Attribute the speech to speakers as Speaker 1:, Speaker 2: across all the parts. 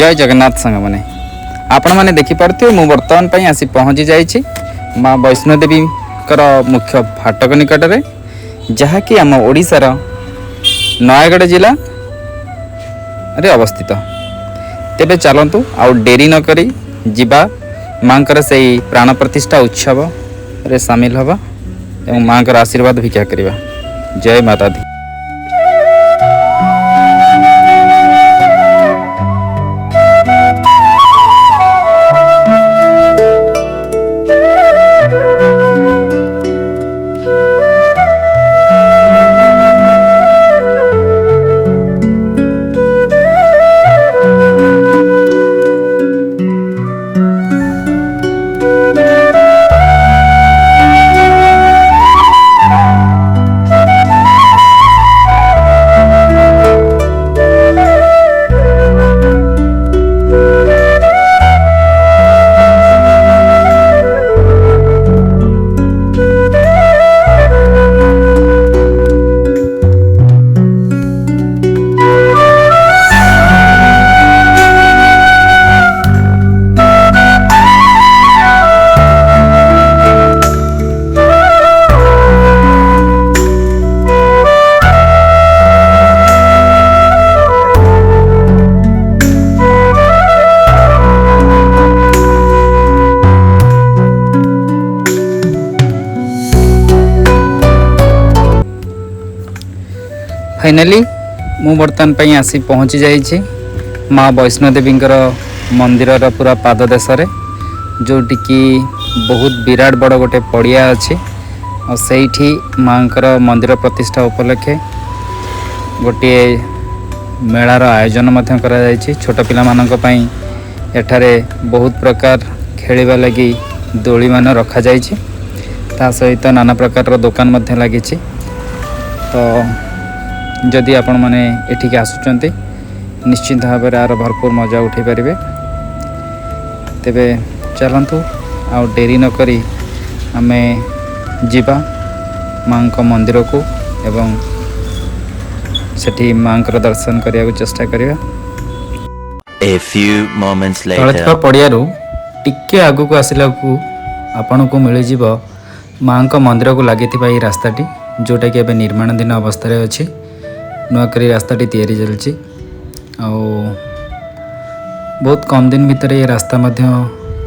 Speaker 1: जय जगन्नाथ संग मैंने आपण मैंने देखिपे मु बर्तमान पर आसी पहुँची जाइए माँ वैष्णोदेवी मुख्य फाटक निकट में जहाँकि आम ओडिशार नयगढ़ जिला रे अवस्थित। तेबे चलतु आउ डेरी न करी जिबा माँकर से प्राण प्रतिष्ठा उत्सव रे सामिल हवा एवं माँकर आशीर्वाद भिक्षा करवा। जय माता दी। फाइनाली मु बर्तमान पर आसी पहुँची जाइए माँ वैष्णोदेवी मंदिर पूरा पाददेश जोटि कि बहुत विराट बड़ गोटे पड़िया अच्छे और सही माँ मंदिर प्रतिष्ठा उपलक्षे गोटे मेलार आयोजन छोट पिला मानक पई एठारे बहुत प्रकार खेलिबा लगी दोली मान रखा जाइए ता सहित नाना प्रकार दुकान लगी। तो जदि आपण माने एठिक आसुचंती निश्चिंत भाव में आर भरपूर मजा उठे पारे। तेबे चलतु आउ डेरी न करी आमे जिबा माँ मंदिर को एवं सेठी माँ दर्शन करने को चेष्टा करिया।
Speaker 2: A few moments later
Speaker 1: पड़ियारू टिके आगु को आसिला को आपण को मिल जिवो माँ मंदिर को लगी रास्ताटी जोटा कि एबे निर्माणाधीन अवस्था रे अछि। नुआकरी रास्ताटी तैयारी चलछि और बहुत कम दिन भितर ये रास्ता मध्य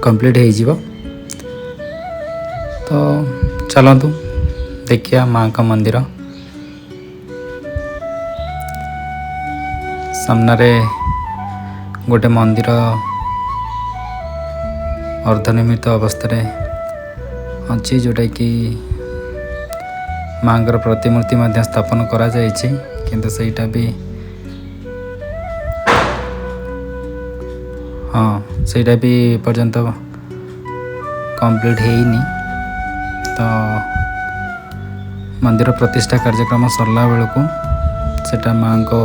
Speaker 1: कंप्लीट हो जिवो। तो चलतु देखिया माँ का मंदिर सामने गोटे मंदिर अर्धनिर्मित अवस्था अच्छी जोटा कि माँ प्रतिमूर्ति स्थापन करा जायछि किंतु सहीटा भी हाँ सहीटा भी पर्यंत कंप्लीट हेनी। तो मंदिर प्रतिष्ठा कार्यक्रम सरला बेलू सेटा माँ को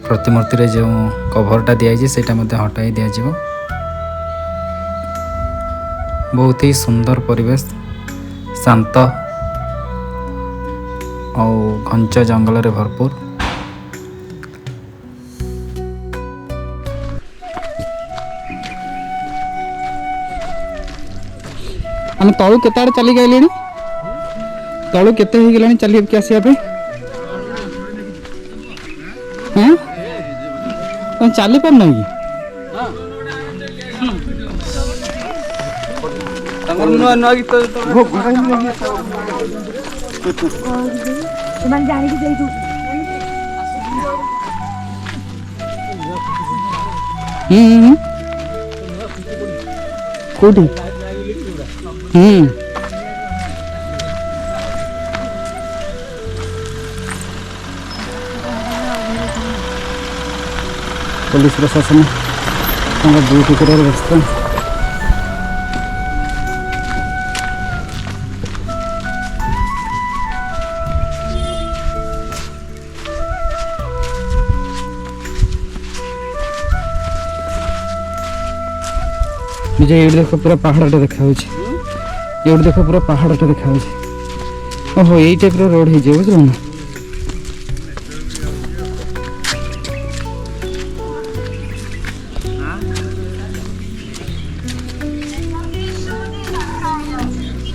Speaker 1: प्रतिमूर्ति रे जो कभरटा दिखाई सेटा मते हटाई दिया जिवो। बहुत ही सुंदर परिवेश शांत और घंच जंगल रे भरपूर।
Speaker 3: हम तलू केते आड़े चली गए तलू केते हो गलानी चली के आसिया पे हैं तुम चली पार ना कोठी पुलिस प्रशासन ड्यूटी कर व्यस्त। मुझे ये देखो पूरा पहाड़टा देखा ये देखो पूरा पहाड़टा देखा ओहो यही टाइप रोड हो बुझल ना।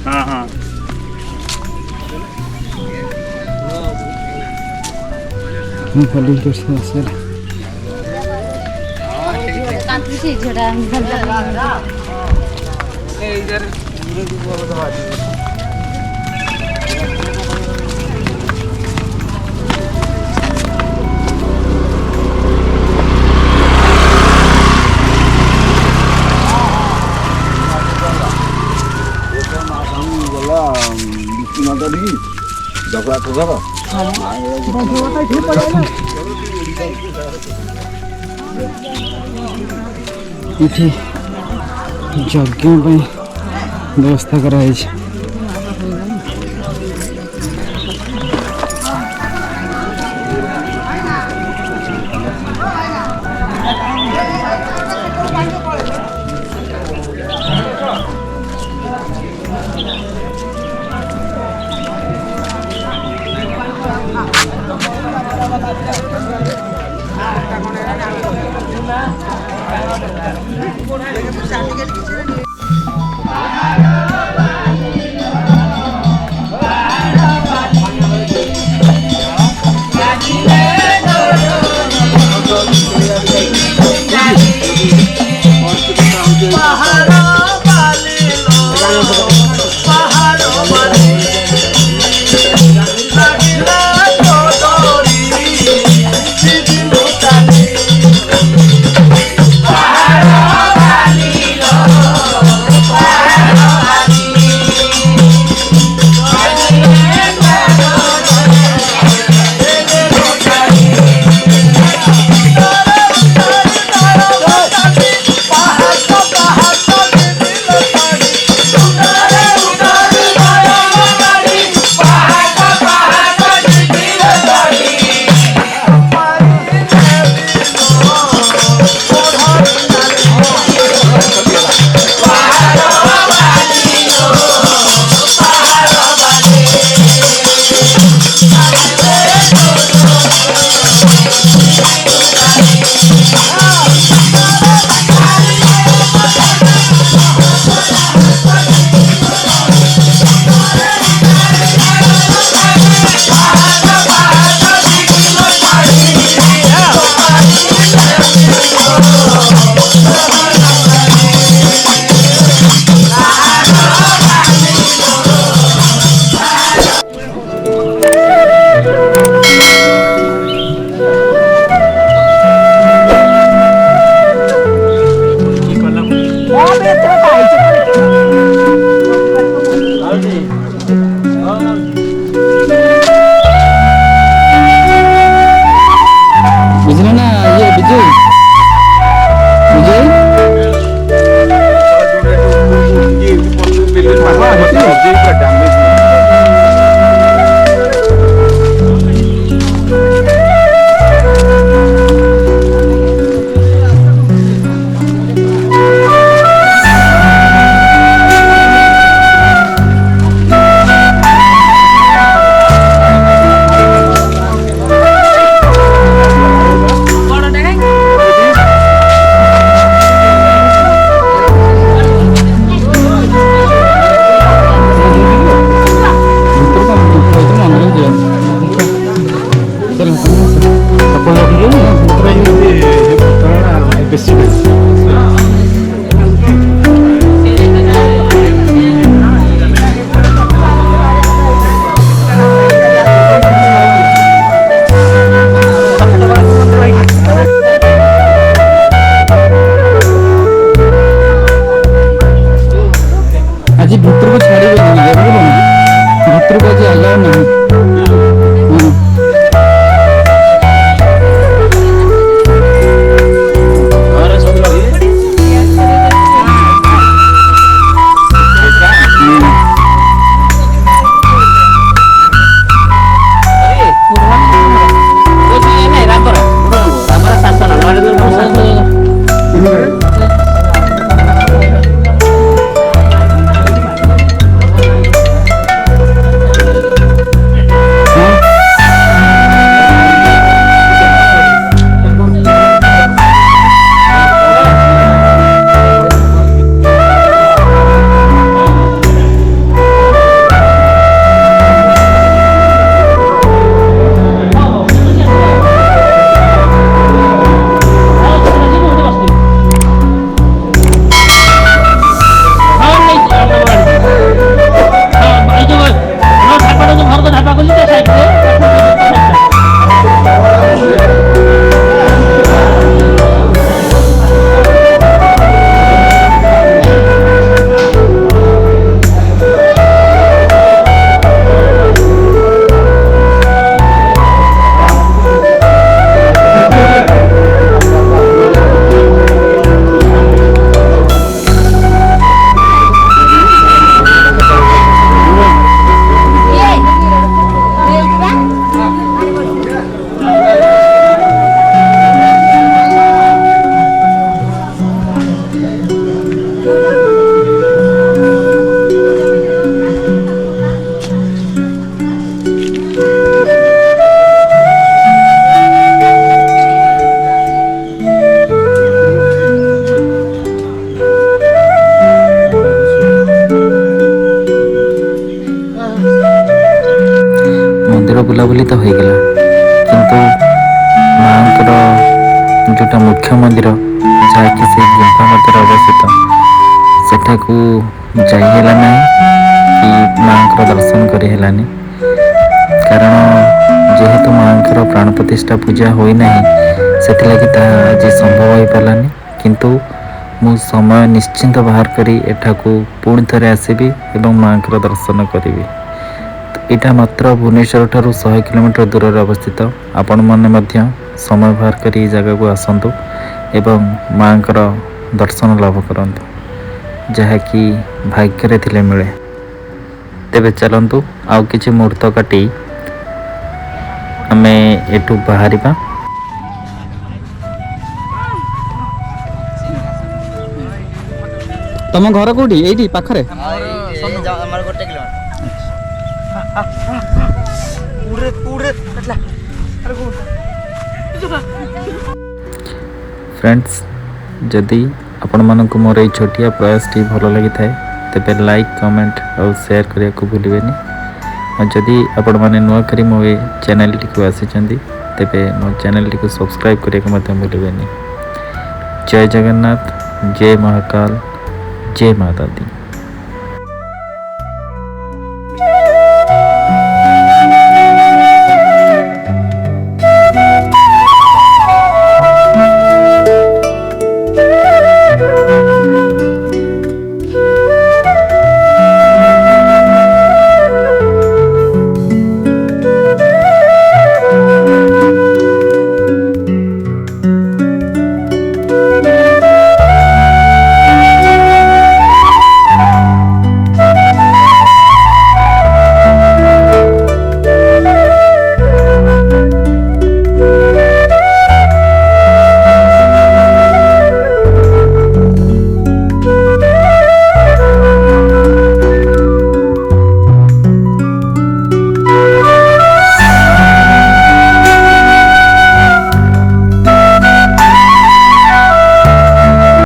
Speaker 4: हाँ हाँ
Speaker 3: खाली दर्शन आसला इथे यज्ञ व्यवस्था कराई बुझल ना ये विजय
Speaker 1: ମନ୍ଦିର ବୁଲାବୁଲି ତ ହୋଇଗଲା, କିନ୍ତୁ ମାଙ୍କର ଯେଉଁଟା ମୁଖ୍ୟ ମନ୍ଦିର ଯାହାକି ସେ ଗୁମ୍ଫା ମଧ୍ୟରେ ଅବସ୍ଥିତ ସେଠାକୁ ଯାଇ ହେଲା ନାହିଁ କି ମାଙ୍କର ଦର୍ଶନ କରି ହେଲାନି। କାରଣ ଯେହେତୁ ମାଙ୍କର ପ୍ରାଣ ପ୍ରତିଷ୍ଠା ପୂଜା ହୋଇନାହିଁ ସେଥିଲାଗି ତାହା ଆଜି ସମ୍ଭବ ହୋଇପାରିଲାନି। କିନ୍ତୁ ମୁଁ ସମୟ ନିଶ୍ଚିନ୍ତ ବାହାର କରି ଏଠାକୁ ପୁଣି ଥରେ ଆସିବି ଏବଂ ମାଙ୍କର ଦର୍ଶନ କରିବି। ଏଇଟା ମାତ୍ର ଭୁବନେଶ୍ୱର ଠାରୁ 100 କିଲୋମିଟର ଦୂରରେ ଅବସ୍ଥିତ। ଆପଣମାନେ ମଧ୍ୟ ସମୟ ବାହାର କରି ଏହି ଜାଗାକୁ ଆସନ୍ତୁ ଏବଂ ମାଙ୍କର ଦର୍ଶନ ଲାଭ କରନ୍ତୁ, ଯାହାକି ଭାଗ୍ୟରେ ଥିଲେ ମିଳେ। ତେବେ ଚାଲନ୍ତୁ ଆଉ କିଛି ମୁହୂର୍ତ୍ତ କାଟି ଆମେ ଏଠୁ ବାହାରିବା।
Speaker 3: ତମ ଘର କୋଉଠି? ଏଇଠି ପାଖରେ?
Speaker 4: ଆମର 1 କିଲୋମିଟର।
Speaker 1: ଫ୍ରେଣ୍ଡସ୍, ଯଦି ଆପଣମାନଙ୍କୁ ମୋର ଏଇ ଛୋଟିଆ ପ୍ରୟାସଟି ଭଲ ଲାଗିଥାଏ ତେବେ ଲାଇକ୍, କମେଣ୍ଟ ଆଉ ସେୟାର କରିବାକୁ ଭୁଲିବେନି। ଆଉ ଯଦି ଆପଣମାନେ ନୂଆ କରି ମୋ ଏ ଚ୍ୟାନେଲଟିକୁ ଆସିଛନ୍ତି ତେବେ ମୋ ଚ୍ୟାନେଲଟିକୁ ସବସ୍କ୍ରାଇବ୍ କରିବାକୁ ମଧ୍ୟ ଭୁଲିବେନି। ଜୟ ଜଗନ୍ନାଥ, ଜୟ ମହାକାଳ, ଜୟ ମାତା ଦି।